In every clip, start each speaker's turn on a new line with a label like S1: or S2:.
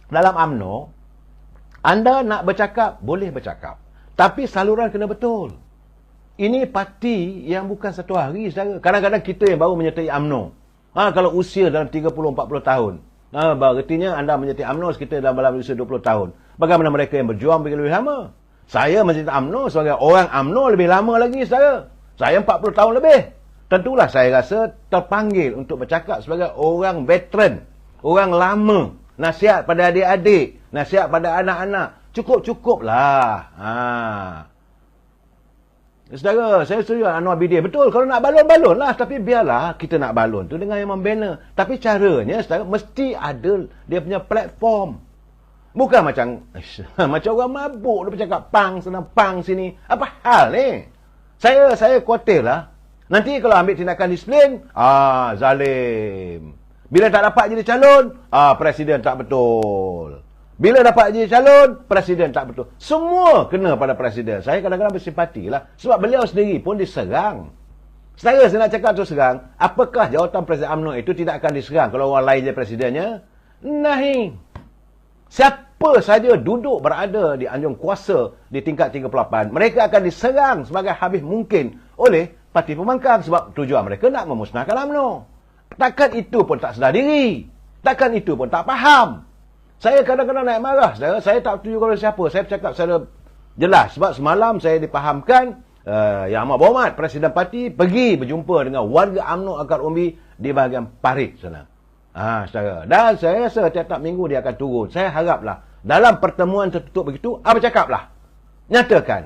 S1: dalam UMNO, anda nak bercakap, boleh bercakap. Tapi saluran kena betul. Ini parti yang bukan satu hari, saudara. Kadang-kadang kita yang baru menyertai UMNO. Kalau usia dalam 30-40 tahun. Berartinya anda menyertai UMNO sekitar dalam usia 20 tahun. Bagaimana mereka yang berjuang lebih lama? Saya menyertai UMNO sebagai orang UMNO lebih lama lagi, saudara. Saya 40 tahun lebih. Tentulah saya rasa terpanggil untuk bercakap sebagai orang veteran. Orang lama. Nasihat pada adik-adik. Nasihat pada anak-anak. Cukup-cukuplah. Saudara, saya setuju Anwar Bidin. Betul, kalau nak balon-balon lah. Tapi biarlah kita nak balon tu dengan yang membina. Tapi caranya, saudara, mesti ada dia punya platform. Bukan macam macam orang mabuk. Dia bercakap pang sana, pang sini. Apa hal ni? Saya khawatir lah. Nanti kalau ambil tindakan disiplin, zalim. Bila tak dapat jadi calon, presiden tak betul. Bila dapat jadi calon, presiden tak betul. Semua kena pada presiden. Saya kadang-kadang bersimpati lah. Sebab beliau sendiri pun diserang. Saya nak cakap terus serang. Apakah jawatan Presiden UMNO itu tidak akan diserang kalau orang lain jadi presidennya? Nahi. Siapa saja duduk berada di anjung kuasa di tingkat 38, mereka akan diserang sebagai habis mungkin oleh parti pembangkang. Sebab tujuan mereka nak memusnahkan UMNO. Takkan itu pun tak sedar diri. Takkan itu pun tak faham. Saya kadang-kadang naik marah. Saya tak setuju kepada siapa. Saya bercakap secara jelas. Sebab semalam saya dipahamkan Yang Amat Berhormat Presiden Parti pergi berjumpa dengan warga UMNO Akar Umbi di bahagian Parit sana. Saudara. Dan saya rasa tiap-tiap minggu dia akan turun. Saya haraplah dalam pertemuan tertutup begitu, bercakaplah. Nyatakan.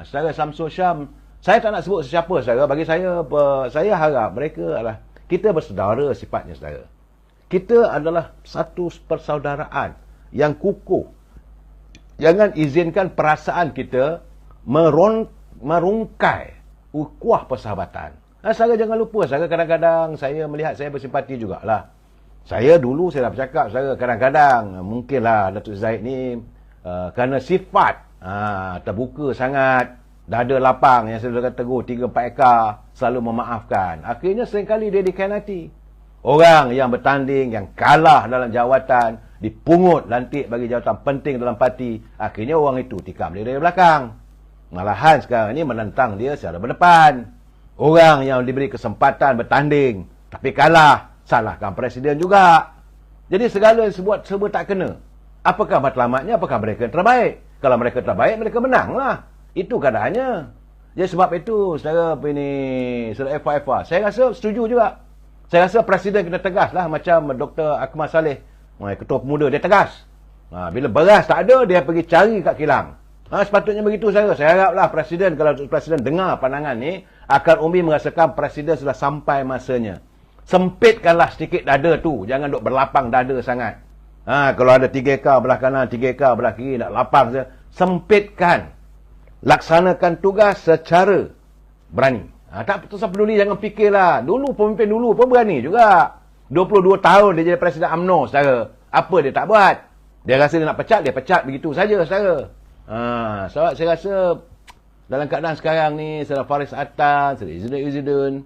S1: Saudara Samsul Syam, saya tak nak sebut sesiapa, saudara. Bagi saya harap mereka adalah, kita bersaudara sifatnya, saudara. Kita adalah satu persaudaraan yang kukuh. Jangan izinkan perasaan kita merungkai ukhuwah persahabatan. Saudara jangan lupa, saudara, kadang-kadang saya melihat, saya bersimpati jugalah. Saya dulu, saya dah bercakap, saudara, kadang-kadang mungkinlah Datuk Zahid ni kerana sifat terbuka sangat, dada lapang yang saya tegur 3-4 ekar, selalu memaafkan. Akhirnya seringkali dia dikhianati. Orang yang bertanding, yang kalah dalam jawatan, dipungut lantik bagi jawatan penting dalam parti, akhirnya orang itu tikam dia dari belakang. Malahan sekarang ini menentang dia secara berdepan. Orang yang diberi kesempatan bertanding, tapi kalah, salahkan presiden juga. Jadi segala yang serba tak kena. Apakah matlamatnya? Apakah mereka terbaik? Kalau mereka terbaik, mereka menanglah. Itu keadaannya. Jadi sebab itu, saudara FA, saya rasa setuju juga. Saya rasa presiden kena tegas lah. Macam Dr. Akmal Saleh, Ketua Pemuda, dia tegas. Bila beras tak ada, dia pergi cari kat kilang. Sepatutnya begitu, saya haraplah presiden, kalau presiden dengar pandangan ni, Akar Umbi merasakan presiden sudah sampai masanya. Sempitkanlah sedikit dada tu. Jangan duk berlapang dada sangat. Kalau ada 3 ekar belah kanan, 3 ekar belah kiri, nak lapang saja. Sempitkan. Laksanakan tugas secara berani. Tak usah peduli, jangan fikirlah. Dulu, pemimpin dulu pun berani juga. 22 tahun dia jadi Presiden UMNO, saudara. Apa dia tak buat? Dia rasa dia nak pecat, dia pecat begitu saja, saudara. Sebab saya rasa dalam keadaan sekarang ni, Saudara Faris Atan, Saudara Izzuddin.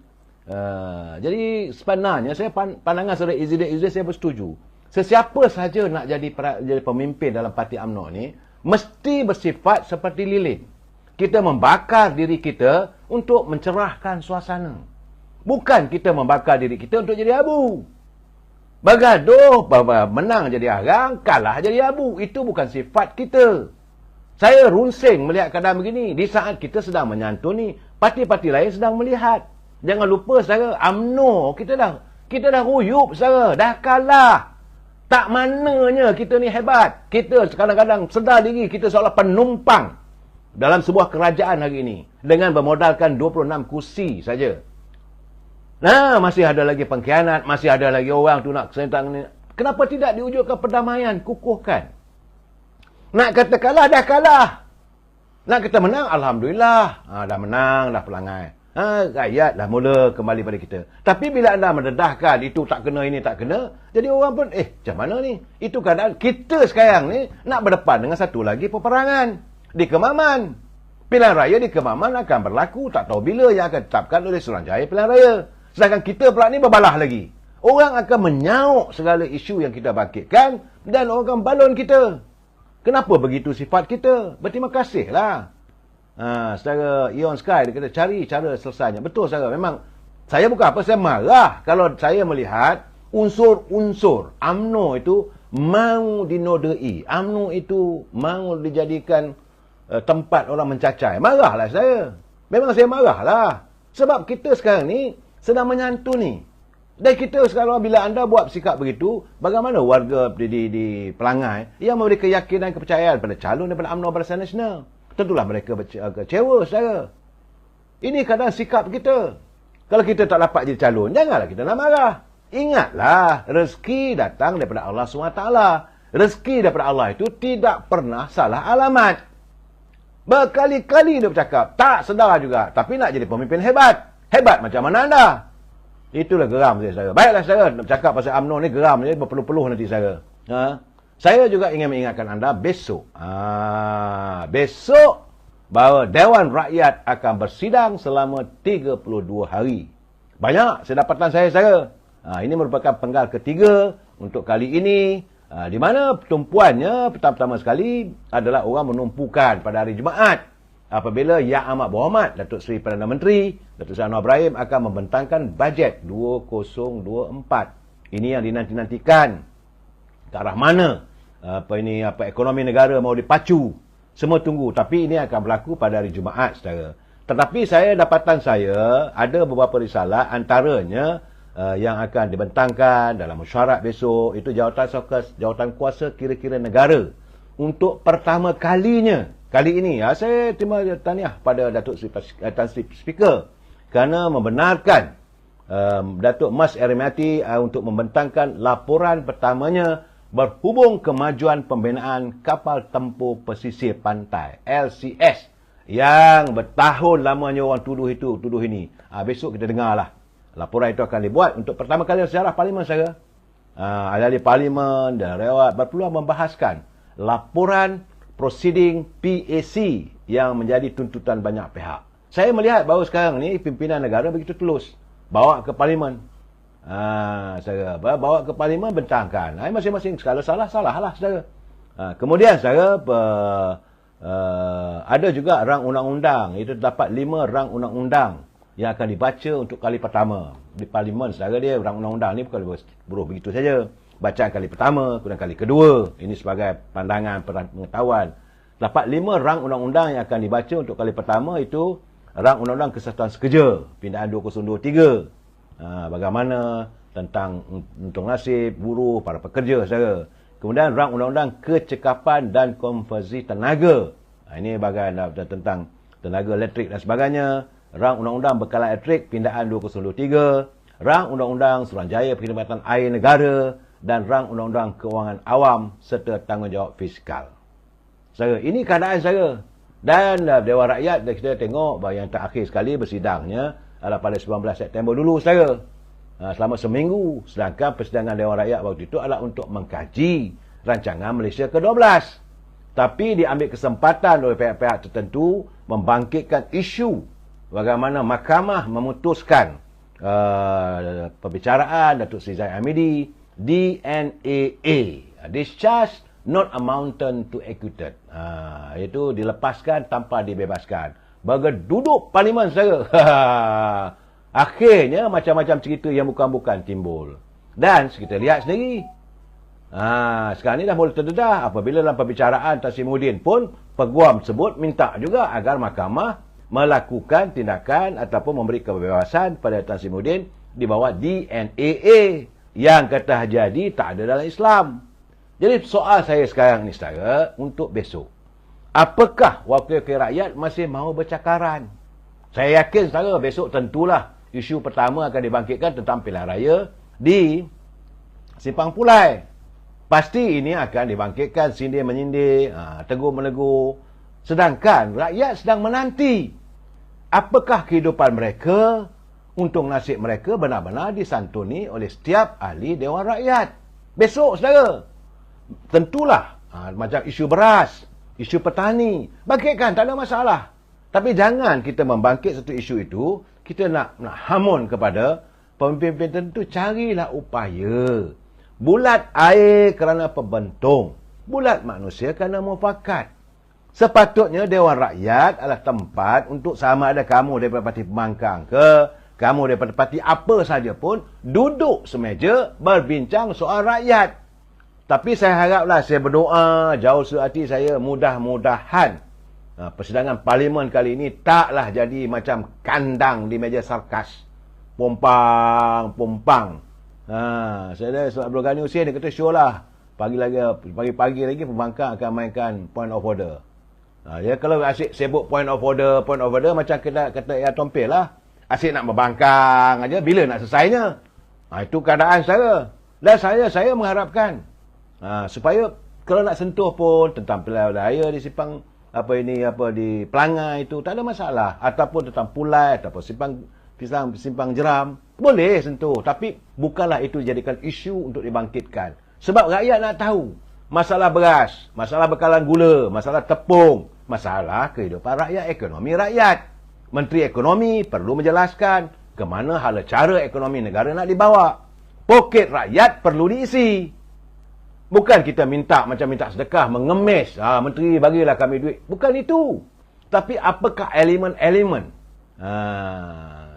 S1: Jadi sebenarnya, pandangan Saudara Izzuddin saya bersetuju. Sesiapa saja nak jadi pemimpin dalam parti UMNO ni, mesti bersifat seperti lilin. Kita membakar diri kita untuk mencerahkan suasana. Bukan kita membakar diri kita untuk jadi abu. Bergaduh, menang jadi arang, kalah jadi abu. Itu bukan sifat kita. Saya runsing melihat keadaan begini. Di saat kita sedang menyantuni, parti-parti lain sedang melihat. Jangan lupa, saudara, UMNO, kita dah ruyup, saudara. Dah kalah. Tak mananya kita ni hebat. Kita kadang-kadang sedar diri kita seolah penumpang dalam sebuah kerajaan hari ini dengan bermodalkan 26 kursi saja. Masih ada lagi pengkhianat, masih ada lagi orang tu nak sentang ni. Kenapa tidak diwujudkan perdamaian, kukuhkan? Nak kata kalah, dah kalah. Nak kata menang, alhamdulillah. Dah menang, dah pelangai. Rakyat dah mula kembali pada kita. Tapi bila anda mendedahkan itu tak kena, ini tak kena, jadi orang pun macam mana ni? Itu keadaan kita sekarang ni nak berdepan dengan satu lagi peperangan di Kemaman. Pilihan raya di Kemaman akan berlaku, tak tahu bila yang akan ditetapkan oleh Suruhanjaya Pilihan Raya. Sedangkan kita pula ni berbalah lagi. Orang akan menyauk segala isu yang kita bangkitkan dan orang akan balon kita. Kenapa begitu sifat kita? Berterima kasihlah. Secara Ion Sky, dia kata cari cara selesainya. Betul saudara, memang saya bukan apa, saya marah kalau saya melihat unsur-unsur UMNO itu mahu dinodai. UMNO itu mahu dijadikan tempat orang mencacai. Marahlah saya. Memang saya marahlah. Sebab kita sekarang ni sedang menyantuni. Dan kita sekarang bila anda buat sikap begitu, bagaimana warga di Pelangai yang memberi keyakinan kepercayaan pada calon daripada UMNO Barisan Nasional? Tentulah mereka kecewa saudara. Ini kadang sikap kita. Kalau kita tak dapat jadi calon, janganlah kita nak marah. Ingatlah, rezeki datang daripada Allah SWT. Rezeki daripada Allah itu tidak pernah salah alamat. Berkali-kali dia bercakap, tak sedar juga. Tapi nak jadi pemimpin hebat. Hebat macam mana anda? Itulah geram saya saudara. Baiklah saudara, nak bercakap pasal UMNO ni geram ni, berpeluh-peluh nanti saudara. Saya juga ingin mengingatkan anda besok. Besok bahawa Dewan Rakyat akan bersidang selama 32 hari. Banyak sedapatan saya saudara. Ini merupakan penggal ketiga untuk kali ini. Di mana tumpuannya pertama-tama sekali adalah orang menumpukan pada hari Jumaat. Apabila Yang Amat Berhormat Datuk Seri Perdana Menteri Datuk Seri Anwar Ibrahim akan membentangkan bajet 2024. Ini yang dinanti-nantikan. Ke arah mana ekonomi negara mau dipacu, semua tunggu. Tapi ini akan berlaku pada hari Jumaat saudara. Tetapi dapatan saya ada beberapa risalah, antaranya yang akan dibentangkan dalam mesyuarat besok itu jawatan kuasa kira-kira negara untuk pertama kalinya kali ini. Saya terima tahniah pada Datuk Seri Speaker kerana membenarkan Datuk Mas Eremati untuk membentangkan laporan pertamanya berhubung kemajuan pembinaan kapal tempur pesisir pantai LCS yang bertahun lamanya orang tuduh ini. Besok kita dengarlah. Laporan itu akan dibuat untuk pertama kali sejarah Parlimen saya. Ahli Parlimen dan rawat berpeluang membahaskan laporan proceeding PAC yang menjadi tuntutan banyak pihak. Saya melihat bahawa sekarang ni pimpinan negara begitu tulus bawa ke Parlimen. Saudara, bawa ke Parlimen bentangkan. Masing-masing kalau salahlah saudara. Kemudian saudara ada juga rang undang-undang. Itu terdapat 5 rang undang-undang yang akan dibaca untuk kali pertama di Parlimen. Saudara, dia rang undang-undang ni bukan buruh begitu saja. Bacaan kali pertama, kemudian kali kedua. Ini sebagai pandangan pengetahuan. Terdapat 5 rang undang-undang yang akan dibaca untuk kali pertama. Itu rang undang-undang Kesatuan Sekerja pindaan 2023. Bagaimana tentang untung nasib buruh, para pekerja saudara. Kemudian rang undang-undang kecekapan dan konversi tenaga. Ini bahagian tentang tenaga elektrik dan sebagainya. Rang undang-undang bekalan elektrik pindaan 2023. Rang undang-undang Suruhanjaya Perkhidmatan Air Negara dan rang undang-undang keuangan awam serta tanggungjawab fiskal. Saudara, ini keadaan saudara. Dan Dewan Rakyat kita tengok bahawa yang terakhir sekali bersidangnya adalah pada 19 September dulu saudara. Selama seminggu. Sedangkan persidangan Dewan Rakyat waktu itu adalah untuk mengkaji rancangan Malaysia ke-12. Tapi diambil kesempatan oleh pihak-pihak tertentu membangkitkan isu bagaimana mahkamah memutuskan perbicaraan Datuk Seri Zahid Hamidi DNAA, discharge not amounted to acquitted. Itu dilepaskan tanpa dibebaskan. Bagi duduk Parlimen saudara. Akhirnya macam-macam cerita yang bukan-bukan timbul. Dan kita lihat sendiri. Sekarang ni dah mula terdedah. Apabila dalam perbicaraan Tan Sri Muhyiddin pun, peguam tersebut minta juga agar mahkamah melakukan tindakan ataupun memberi kebebasan pada Tan Sri Muhyiddin di bawah DNAA yang kata jadi tak ada dalam Islam. Jadi soal saya sekarang ni saudara untuk besok. Apakah wakil-wakil rakyat masih mahu bercakaran? Saya yakin saudara besok tentulah isu pertama akan dibangkitkan tentang pilihan raya di Simpang Pulai. Pasti ini akan dibangkitkan sindir-menyindir, tegur-menegur. Sedangkan rakyat sedang menanti apakah kehidupan mereka, untung nasib mereka benar-benar disantuni oleh setiap ahli Dewan Rakyat. Besok saudara, tentulah macam isu beras, isu petani, bangkitkan, tak ada masalah. Tapi jangan kita membangkit satu isu itu, kita nak hamun kepada pemimpin tertentu carilah upaya. Bulat air kerana pembentung. Bulat manusia kerana mufakat. Sepatutnya Dewan Rakyat adalah tempat untuk sama ada kamu daripada parti pembangkang ke, kamu daripada parti apa saja pun, duduk semeja berbincang soal rakyat. Tapi saya haraplah, saya berdoa jauh sehati saya, mudah-mudahan persidangan parlimen kali ini taklah jadi macam kandang di meja sarkas. Pompang. Saya dah sebab Abdul Ghani Hussein, dia kata sure lah. Pagi-pagi lagi pembangkang akan mainkan point of order. Dia kalau asyik sibuk point of order, macam kata ya Tompel lah. Asyik nak membangkang aja, bila nak selesainya? Itu keadaan saya. Dan saya mengharapkan supaya kalau nak sentuh pun tentang pilihan daya di simpang di Pelangai itu tak ada masalah, ataupun tentang Pulai ataupun simpang Jeram boleh sentuh, tapi bukanlah itu dijadikan isu untuk dibangkitkan. Sebab rakyat nak tahu masalah beras, masalah bekalan gula, masalah tepung, masalah kehidupan rakyat, ekonomi rakyat. Menteri Ekonomi perlu menjelaskan ke mana hala cara ekonomi negara nak dibawa. Poket rakyat perlu diisi. Bukan kita minta sedekah, mengemis. Menteri bagilah kami duit. Bukan itu. Tapi apakah elemen-elemen?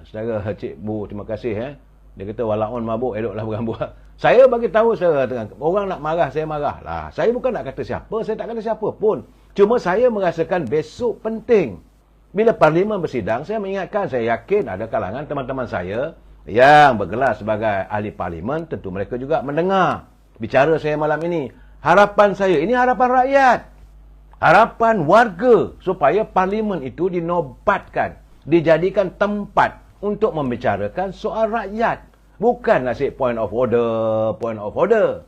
S1: Saudara Cik Bu, terima kasih. Dia kata walaupun mabuk, eloklah bergambuat. Saya bagi tahu, orang nak marah, saya marah lah. Saya bukan nak kata siapa, saya tak kata siapa pun. Cuma saya merasakan besok penting. Bila parlimen bersidang, saya mengingatkan, saya yakin ada kalangan teman-teman saya yang bergelar sebagai ahli parlimen, tentu mereka juga mendengar bicara saya malam ini. Harapan saya, ini harapan rakyat. Harapan warga supaya parlimen itu dinobatkan, dijadikan tempat untuk membicarakan soal rakyat. Bukan nasib point of order.